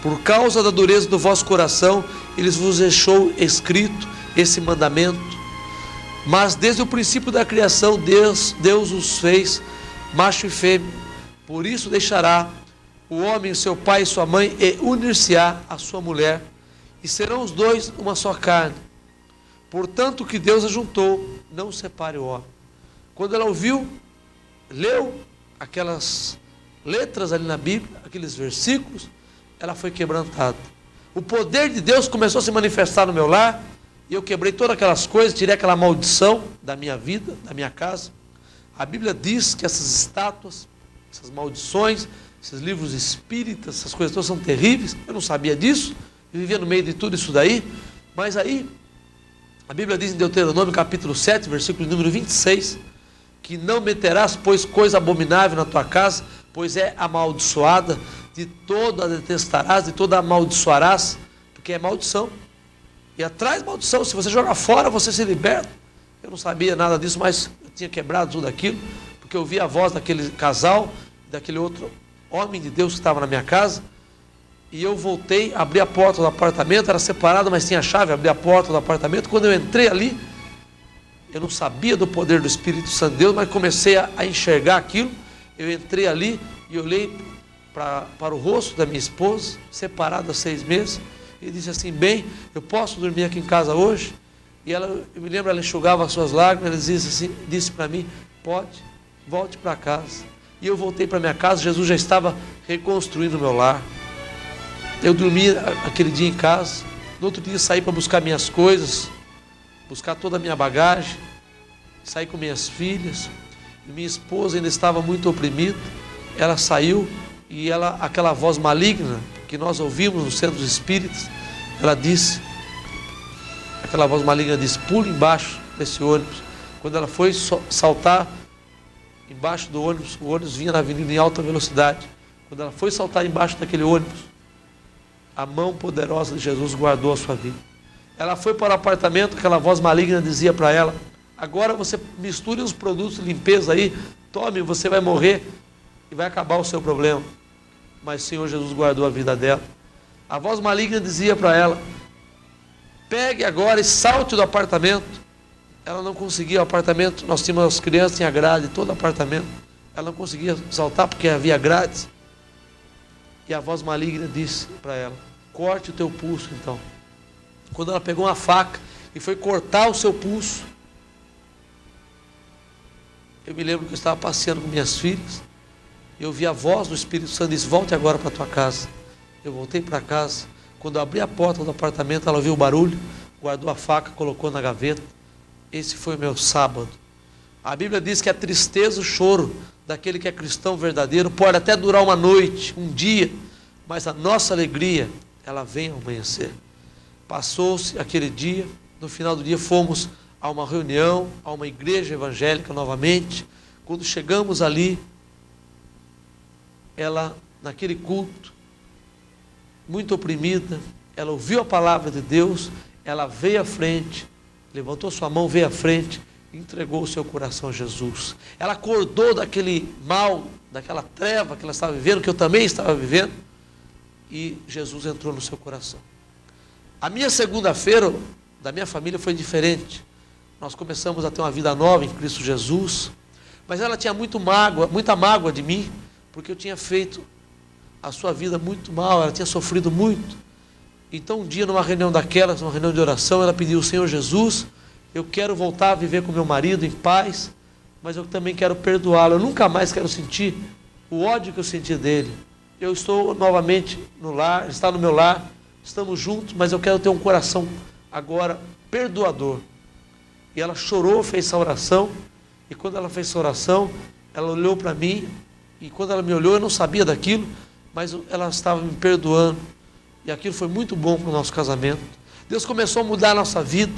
por causa da dureza do vosso coração, eles vos deixou escrito esse mandamento. Mas desde o princípio da criação, Deus os fez macho e fêmea. Por isso deixará o homem seu pai e sua mãe, e unir-se-á a sua mulher, e serão os dois uma só carne. Portanto, o que Deus ajuntou, não separe o homem. Quando ela ouviu, leu aquelas letras ali na Bíblia, aqueles versículos, ela foi quebrantada. O poder de Deus começou a se manifestar no meu lar, e eu quebrei todas aquelas coisas, tirei aquela maldição da minha vida, da minha casa. A Bíblia diz que essas estátuas, essas maldições, esses livros espíritas, essas coisas todas são terríveis. Eu não sabia disso, eu vivia no meio de tudo isso daí. Mas aí, a Bíblia diz em Deuteronômio capítulo 7, versículo número 26, que não meterás, pois, coisa abominável na tua casa, pois é amaldiçoada, de toda a detestarás, de toda a amaldiçoarás, porque é maldição. E atrás maldição, se você jogar fora, você se liberta. Eu não sabia nada disso, mas eu tinha quebrado tudo aquilo, porque eu ouvi a voz daquele casal, daquele outro homem de Deus que estava na minha casa, e eu voltei, abri a porta do apartamento, era separado, mas tinha a chave, abri a porta do apartamento. Quando eu entrei ali, eu não sabia do poder do Espírito Santo de Deus, mas comecei a enxergar aquilo. Eu entrei ali e olhei para o rosto da minha esposa, separada há 6 meses, e disse assim: bem, eu posso dormir aqui em casa hoje? E ela, eu me lembro, ela enxugava as suas lágrimas, ela disse para mim: pode, volte para casa. E eu voltei para minha casa. Jesus já estava reconstruindo o meu lar. Eu dormi aquele dia em casa. No outro dia saí para buscar minhas coisas, buscar toda a minha bagagem, saí com minhas filhas, e minha esposa ainda estava muito oprimida. Ela saiu, e aquela voz maligna que nós ouvimos no centro dos espíritos, ela disse, aquela voz maligna disse: pule embaixo desse ônibus. Quando ela foi saltar embaixo do ônibus, o ônibus vinha na avenida em alta velocidade. Quando ela foi saltar embaixo daquele ônibus, a mão poderosa de Jesus guardou a sua vida. Ela foi para o apartamento, aquela voz maligna dizia para ela: agora você misture os produtos de limpeza aí, tome, você vai morrer e vai acabar o seu problema. Mas o Senhor Jesus guardou a vida dela. A voz maligna dizia para ela: pegue agora e salte do apartamento. Ela não conseguia, o apartamento, nós tínhamos as crianças, tinha grade, todo apartamento. Ela não conseguia saltar porque havia grades. E a voz maligna disse para ela: corte o teu pulso então. Quando ela pegou uma faca e foi cortar o seu pulso, eu me lembro que eu estava passeando com minhas filhas, eu vi a voz do Espírito Santo e disse: volte agora para a tua casa. Eu voltei para casa. Quando eu abri a porta do apartamento, ela ouviu o barulho, guardou a faca, colocou na gaveta. Esse foi o meu sábado. A Bíblia diz que a tristeza, o choro daquele que é cristão verdadeiro pode até durar uma noite, um dia, mas a nossa alegria, ela vem ao amanhecer. Passou-se aquele dia, no final do dia fomos a uma reunião, a uma igreja evangélica novamente. Quando chegamos ali, ela, naquele culto, muito oprimida, ela ouviu a palavra de Deus, ela veio à frente, levantou sua mão, veio à frente, entregou o seu coração a Jesus. Ela acordou daquele mal, daquela treva que ela estava vivendo, que eu também estava vivendo, e Jesus entrou no seu coração. A minha segunda-feira da minha família foi diferente. Nós começamos a ter uma vida nova em Cristo Jesus, mas ela tinha muita mágoa de mim, porque eu tinha feito a sua vida muito mal, ela tinha sofrido muito. Então um dia, numa reunião daquelas, uma reunião de oração, ela pediu: Senhor Jesus, eu quero voltar a viver com meu marido em paz, mas eu também quero perdoá-lo. Eu nunca mais quero sentir o ódio que eu senti dele. Eu estou novamente no lar, ele está no meu lar, estamos juntos, mas eu quero ter um coração agora perdoador. E ela chorou, fez essa oração, e quando ela fez essa oração, ela olhou para mim, e quando ela me olhou, eu não sabia daquilo, mas ela estava me perdoando. E aquilo foi muito bom para o nosso casamento. Deus começou a mudar a nossa vida,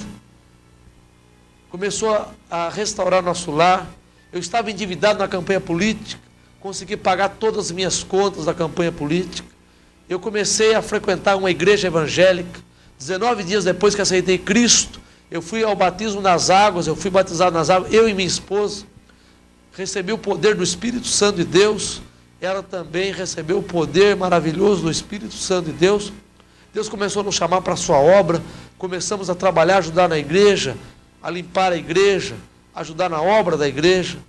começou a restaurar nosso lar. Eu estava endividado na campanha política, consegui pagar todas as minhas contas da campanha política. Eu comecei a frequentar uma igreja evangélica. 19 dias depois que aceitei Cristo, eu fui ao batismo nas águas, eu fui batizado nas águas, eu e minha esposa. Recebi o poder do Espírito Santo de Deus. Ela também recebeu o poder maravilhoso do Espírito Santo de Deus. Deus começou a nos chamar para a sua obra. Começamos a trabalhar, ajudar na igreja, a limpar a igreja, ajudar na obra da igreja.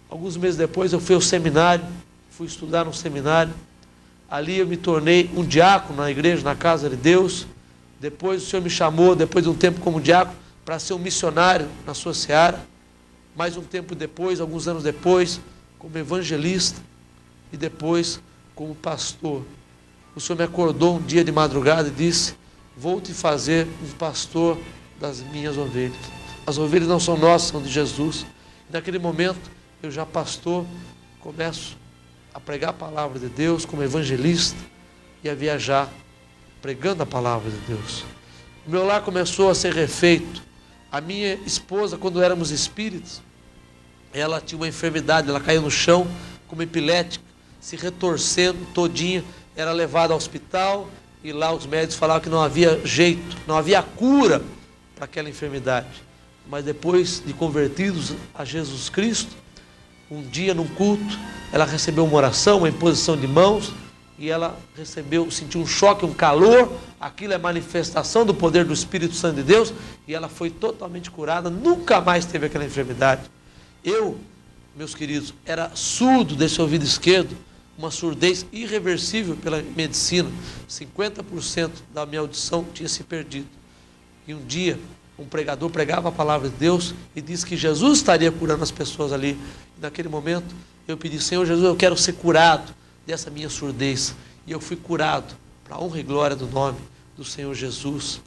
Alguns meses depois eu fui ao seminário, fui estudar no seminário. Ali eu me tornei um diácono na igreja, na casa de Deus. Depois o Senhor me chamou, depois de um tempo como diácono, para ser um missionário na sua seara. Mais um tempo depois, alguns anos depois, como evangelista e depois como pastor. O Senhor me acordou um dia de madrugada e disse: vou te fazer um pastor das minhas ovelhas. As ovelhas não são nossas, são de Jesus. E naquele momento, eu já pastor, começo a pregar a palavra de Deus como evangelista e a viajar pregando a palavra de Deus. O meu lar começou a ser refeito. A minha esposa, quando éramos espíritos, ela tinha uma enfermidade, ela caiu no chão como epilética, se retorcendo todinha, era levada ao hospital e lá os médicos falavam que não havia jeito, não havia cura para aquela enfermidade. Mas depois de convertidos a Jesus Cristo, um dia num culto, ela recebeu uma oração, uma imposição de mãos, e ela sentiu um choque, um calor. Aquilo é manifestação do poder do Espírito Santo de Deus, e ela foi totalmente curada, nunca mais teve aquela enfermidade. Eu, meus queridos, era surdo desse ouvido esquerdo, uma surdez irreversível pela medicina. 50% da minha audição tinha se perdido. E um dia, um pregador pregava a palavra de Deus e disse que Jesus estaria curando as pessoas ali. E naquele momento, eu pedi: Senhor Jesus, eu quero ser curado dessa minha surdez. E eu fui curado, para a honra e glória do nome do Senhor Jesus.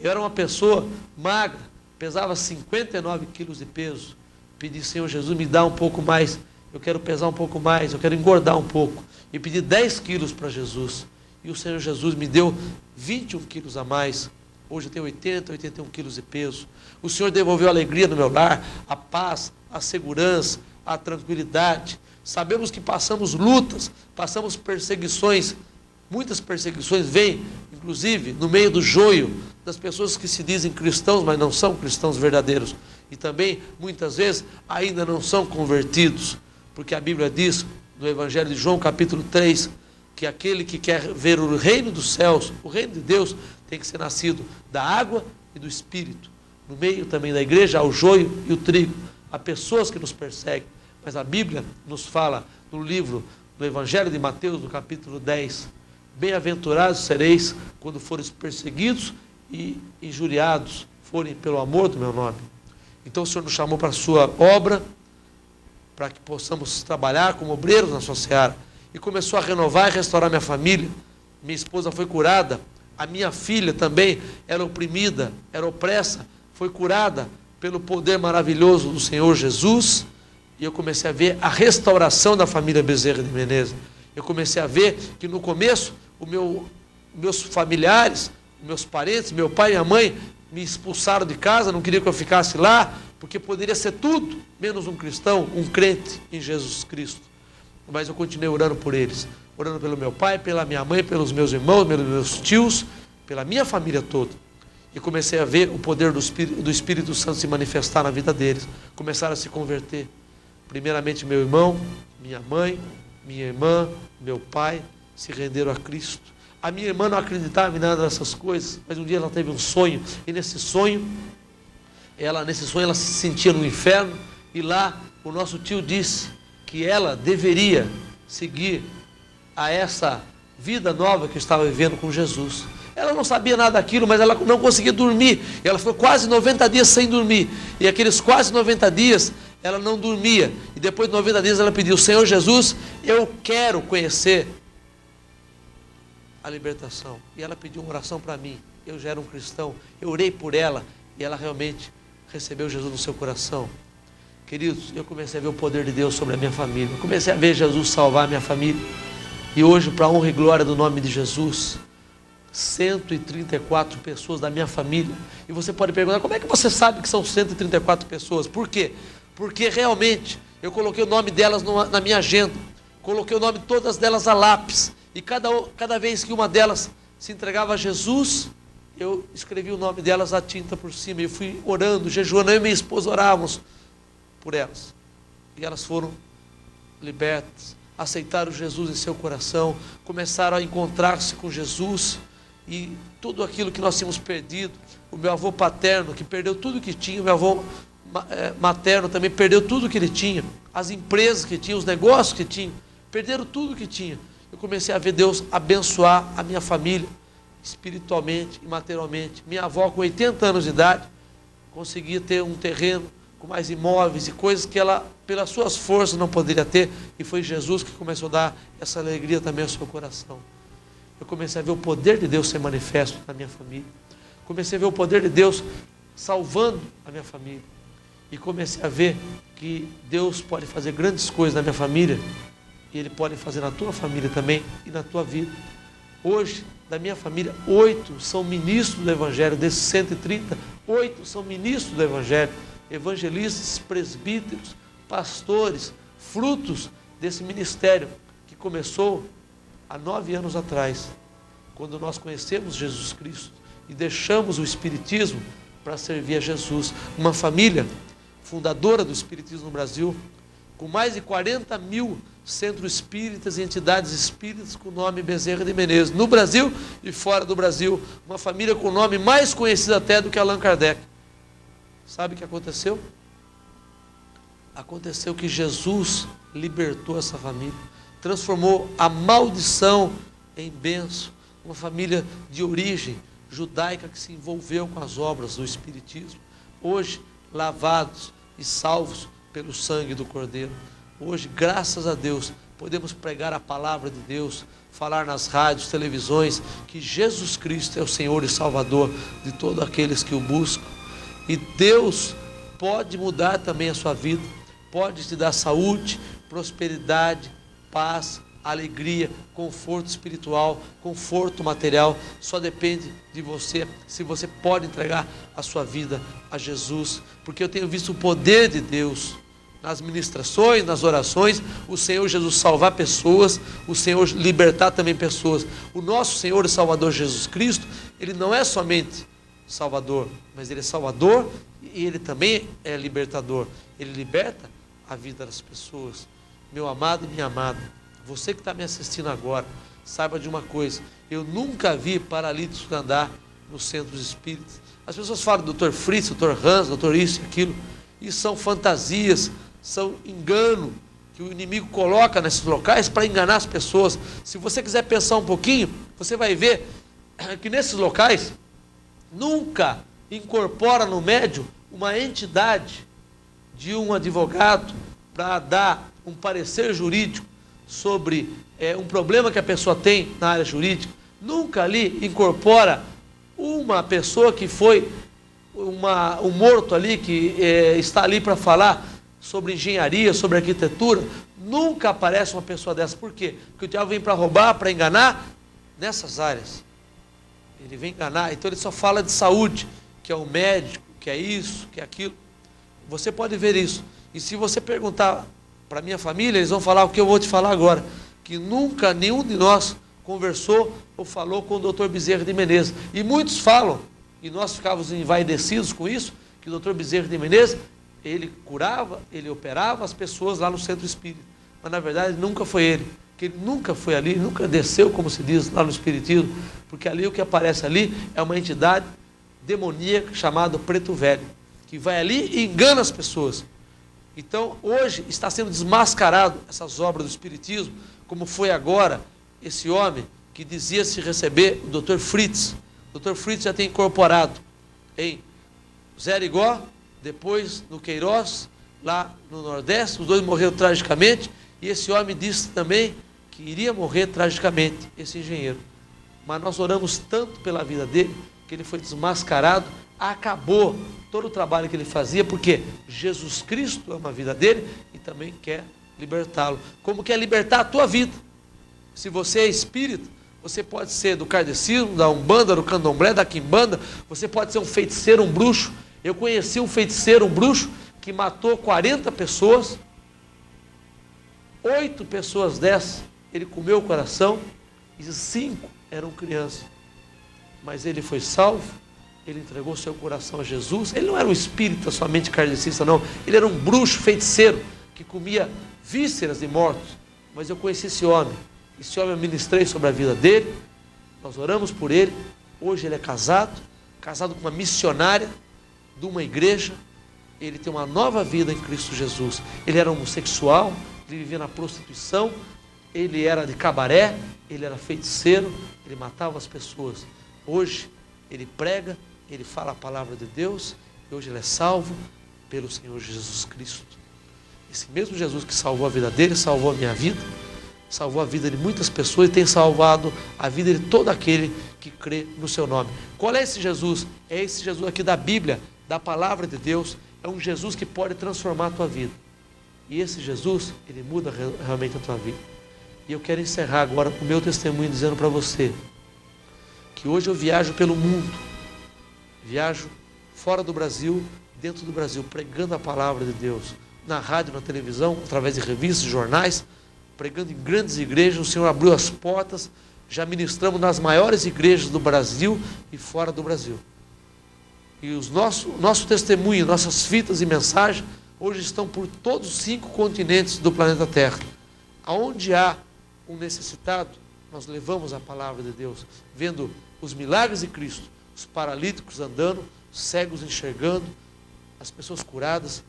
Eu era uma pessoa magra, pesava 59 quilos de peso. Pedi: Senhor Jesus, me dá um pouco mais, eu quero pesar um pouco mais, eu quero engordar um pouco. E pedi 10 quilos para Jesus. E o Senhor Jesus me deu 21 quilos a mais. Hoje eu tenho 81 quilos de peso. O Senhor devolveu a alegria no meu lar, a paz, a segurança, a tranquilidade. Sabemos que passamos lutas, passamos perseguições. Muitas perseguições vêm, inclusive, no meio do joio das pessoas que se dizem cristãos, mas não são cristãos verdadeiros. E também, muitas vezes, ainda não são convertidos. Porque a Bíblia diz, no Evangelho de João, capítulo 3, que aquele que quer ver o reino dos céus, o reino de Deus, tem que ser nascido da água e do Espírito. No meio também da igreja há o joio e o trigo. Há pessoas que nos perseguem, mas a Bíblia nos fala no livro do Evangelho de Mateus, no capítulo 10, bem-aventurados sereis quando fores perseguidos e injuriados forem pelo amor do meu nome. Então o Senhor nos chamou para a sua obra, para que possamos trabalhar como obreiros na sua seara. E começou a renovar e restaurar minha família. Minha esposa foi curada, a minha filha também era oprimida, era opressa, foi curada pelo poder maravilhoso do Senhor Jesus. E eu comecei a ver a restauração da família Bezerra de Menezes. Eu comecei a ver que no começo, meus familiares, meus parentes, meu pai e minha mãe me expulsaram de casa, não queriam que eu ficasse lá, porque poderia ser tudo, menos um cristão, um crente em Jesus Cristo. Mas eu continuei orando por eles, orando pelo meu pai, pela minha mãe, pelos meus irmãos, pelos meus tios, pela minha família toda. E comecei a ver o poder do Espírito Santo se manifestar na vida deles. Começaram a se converter. Primeiramente meu irmão, minha mãe, minha irmã, meu pai, se renderam a Cristo. A minha irmã não acreditava em nada dessas coisas, mas um dia ela teve um sonho, e nesse sonho ela se sentia no inferno, e lá o nosso tio disse que ela deveria seguir a essa vida nova que estava vivendo com Jesus. Ela não sabia nada daquilo, mas ela não conseguia dormir. Ela ficou quase 90 dias sem dormir. E aqueles quase 90 dias, ela não dormia. E depois de 90 dias ela pediu: Senhor Jesus, eu quero conhecer a libertação. E ela pediu uma oração para mim. Eu já era um cristão. Eu orei por ela e ela realmente recebeu Jesus no seu coração. Queridos, eu comecei a ver o poder de Deus sobre a minha família. Eu comecei a ver Jesus salvar a minha família. E hoje, para a honra e glória do nome de Jesus, 134 pessoas da minha família. E você pode perguntar: como é que você sabe que são 134 pessoas? Por quê? Porque realmente eu coloquei o nome delas na minha agenda. Coloquei o nome de todas delas a lápis. E cada vez que uma delas se entregava a Jesus, eu escrevi o nome delas à tinta por cima. E fui orando, jejuando. Eu e minha esposa orávamos por elas. E elas foram libertas, aceitaram Jesus em seu coração, começaram a encontrar-se com Jesus. E tudo aquilo que nós tínhamos perdido, o meu avô paterno, que perdeu tudo que tinha, o meu avô materno também perdeu tudo que ele tinha, as empresas que tinha, os negócios que tinha, perderam tudo que tinha. Eu comecei a ver Deus abençoar a minha família, espiritualmente e materialmente. Minha avó, com 80 anos de idade, conseguia ter um terreno com mais imóveis e coisas que ela, pelas suas forças, não poderia ter, e foi Jesus que começou a dar essa alegria também ao seu coração. Eu comecei a ver o poder de Deus ser manifesto na minha família. Comecei a ver o poder de Deus salvando a minha família. E comecei a ver que Deus pode fazer grandes coisas na minha família. E Ele pode fazer na tua família também e na tua vida. Hoje, da minha família, 8 são ministros do Evangelho. Desses 130, 8 são ministros do Evangelho. Evangelistas, presbíteros, pastores, frutos desse ministério que começou há 9 anos atrás, quando nós conhecemos Jesus Cristo e deixamos o Espiritismo para servir a Jesus. Uma família fundadora do Espiritismo no Brasil, com mais de 40 mil centros espíritas e entidades espíritas com o nome Bezerra de Menezes, no Brasil e fora do Brasil. Uma família com o nome mais conhecido até do que Allan Kardec. Sabe o que aconteceu? Aconteceu que Jesus libertou essa família, transformou a maldição em bênção. Uma família de origem judaica que se envolveu com as obras do Espiritismo. Hoje, lavados e salvos pelo sangue do Cordeiro. Hoje, graças a Deus, podemos pregar a palavra de Deus, falar nas rádios, televisões, que Jesus Cristo é o Senhor e Salvador de todos aqueles que o buscam. E Deus pode mudar também a sua vida, pode te dar saúde, prosperidade, paz, alegria, conforto espiritual, conforto material. Só depende de você, se você pode entregar a sua vida a Jesus, porque eu tenho visto o poder de Deus nas ministrações, nas orações, o Senhor Jesus salvar pessoas, o Senhor libertar também pessoas. O nosso Senhor e Salvador Jesus Cristo, Ele não é somente Salvador, mas Ele é Salvador e Ele também é libertador. Ele liberta a vida das pessoas. Meu amado e minha amada, você que está me assistindo agora, saiba de uma coisa: eu nunca vi paralíticos andar nos centros espíritas. As pessoas falam Dr. Fritz, Dr. Hans, Dr. isso e aquilo, e são fantasias, são engano que o inimigo coloca nesses locais para enganar as pessoas. Se você quiser pensar um pouquinho, você vai ver que nesses locais nunca incorpora no médium uma entidade de um advogado para dar um parecer jurídico sobre um problema que a pessoa tem na área jurídica. Nunca ali incorpora uma pessoa que foi um morto ali, que está ali para falar sobre engenharia, sobre arquitetura. Nunca aparece uma pessoa dessa. Por quê? Porque o diabo vem para roubar, para enganar nessas áreas. Ele vem enganar, então ele só fala de saúde, que é o médico, que é isso, que é aquilo. Você pode ver isso. E se você perguntar para a minha família, eles vão falar o que eu vou te falar agora, que nunca nenhum de nós conversou ou falou com o Dr. Bezerra de Menezes. E muitos falam, e nós ficávamos envaidecidos com isso, que o Dr. Bezerra de Menezes, ele curava, ele operava as pessoas lá no centro espírita. Mas na verdade nunca foi ele, que ele nunca foi ali, nunca desceu, como se diz lá no espiritismo, porque ali o que aparece ali é uma entidade demoníaca chamada Preto Velho, que vai ali e engana as pessoas. Então hoje está sendo desmascarado essas obras do espiritismo, como foi agora esse homem que dizia se receber o Dr. Fritz. O Dr. Fritz já tem incorporado em Zé Rigó, depois no Queiroz, lá no Nordeste. Os dois morreram tragicamente, e esse homem disse também que iria morrer tragicamente, esse engenheiro. Mas nós oramos tanto pela vida dele, que ele foi desmascarado, acabou todo o trabalho que ele fazia, porque Jesus Cristo ama a vida dele e também quer libertá-lo. Como quer libertar a tua vida. Se você é espírita, você pode ser do kardecismo, da umbanda, do candomblé, da quimbanda, você pode ser um feiticeiro, um bruxo. Eu conheci um feiticeiro, um bruxo, que matou 40 pessoas, 8 pessoas dessas, ele comeu o coração, e 5 eram crianças. Mas ele foi salvo, ele entregou seu coração a Jesus. Ele não era um espírita somente kardecista, não. Ele era um bruxo, feiticeiro, que comia vísceras de mortos. Mas eu conheci esse homem eu ministrei sobre a vida dele, nós oramos por ele. Hoje ele é casado com uma missionária de uma igreja. Ele tem uma nova vida em Cristo Jesus. Ele era homossexual, ele vivia na prostituição, ele era de cabaré, ele era feiticeiro, ele matava as pessoas. Hoje ele prega, ele fala a palavra de Deus, e hoje ele é salvo pelo Senhor Jesus Cristo. Esse mesmo Jesus que salvou a vida dele, salvou a minha vida, salvou a vida de muitas pessoas e tem salvado a vida de todo aquele que crê no seu nome. Qual é esse Jesus? É esse Jesus aqui da Bíblia, da palavra de Deus. É um Jesus que pode transformar a tua vida. E esse Jesus, ele muda realmente a tua vida. E eu quero encerrar agora com o meu testemunho dizendo para você que hoje eu viajo pelo mundo, viajo fora do Brasil, dentro do Brasil, pregando a palavra de Deus, na rádio, na televisão, através de revistas, jornais, pregando em grandes igrejas. O Senhor abriu as portas, já ministramos nas maiores igrejas do Brasil e fora do Brasil. E nosso testemunho, nossas fitas e mensagens, hoje estão por todos os 5 continentes do planeta Terra. Aonde há um necessitado, nós levamos a palavra de Deus, vendo os milagres de Cristo, os paralíticos andando, cegos enxergando, as pessoas curadas.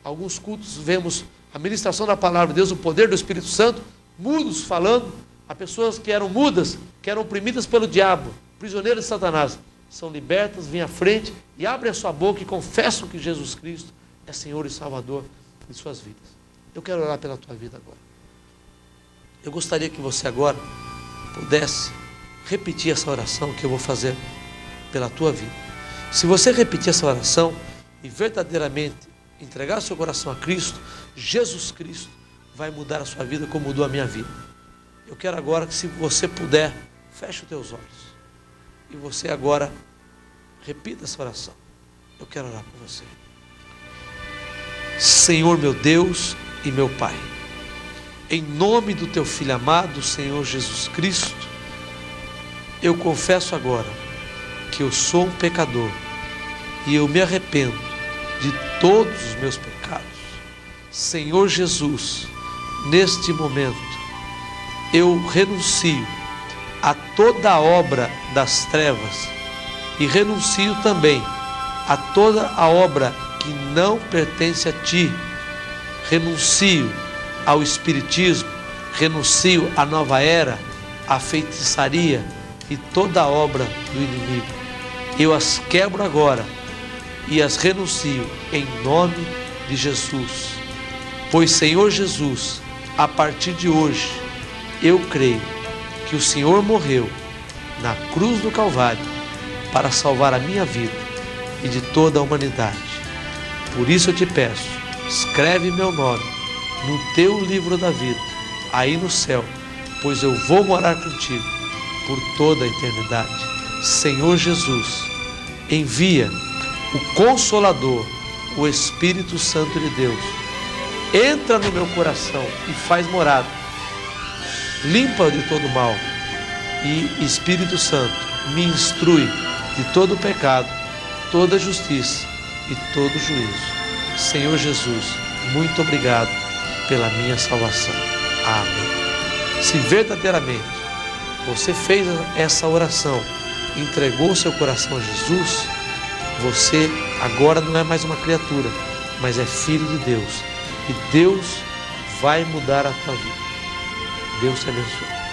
Alguns cultos vemos a ministração da palavra de Deus, o poder do Espírito Santo, mudos falando, a pessoas que eram mudas, que eram oprimidas pelo diabo, prisioneiros de Satanás, são libertas, vêm à frente e abrem a sua boca e confessam que Jesus Cristo é Senhor e Salvador de suas vidas. Eu quero orar pela tua vida agora. Eu gostaria que você agora pudesse repetir essa oração que eu vou fazer pela tua vida. Se você repetir essa oração e verdadeiramente entregar o seu coração a Cristo, Jesus Cristo vai mudar a sua vida como mudou a minha vida. Eu quero agora que, se você puder, feche os teus olhos. E você agora repita essa oração. Eu quero orar por você. Senhor meu Deus e meu Pai, em nome do teu Filho amado, Senhor Jesus Cristo, eu confesso agora que eu sou um pecador e eu me arrependo de todos os meus pecados. Senhor Jesus, neste momento, eu renuncio a toda a obra das trevas e renuncio também a toda a obra que não pertence a Ti. Renuncio ao espiritismo, renuncio à nova era, à feitiçaria e toda a obra do inimigo. Eu as quebro agora e as renuncio em nome de Jesus. Pois, Senhor Jesus, a partir de hoje, eu creio que o Senhor morreu na cruz do Calvário para salvar a minha vida e de toda a humanidade. Por isso eu te peço, escreve meu nome no teu livro da vida, aí no céu, pois eu vou morar contigo por toda a eternidade. Senhor Jesus, envia o Consolador, o Espírito Santo de Deus. Entra no meu coração e faz morada. Limpa de todo mal. E Espírito Santo, me instrui de todo pecado, toda justiça e todo juízo. Senhor Jesus, muito obrigado pela minha salvação. Amém. Se verdadeiramente você fez essa oração, entregou seu coração a Jesus, você agora não é mais uma criatura, mas é filho de Deus. E Deus vai mudar a tua vida. Deus te abençoe.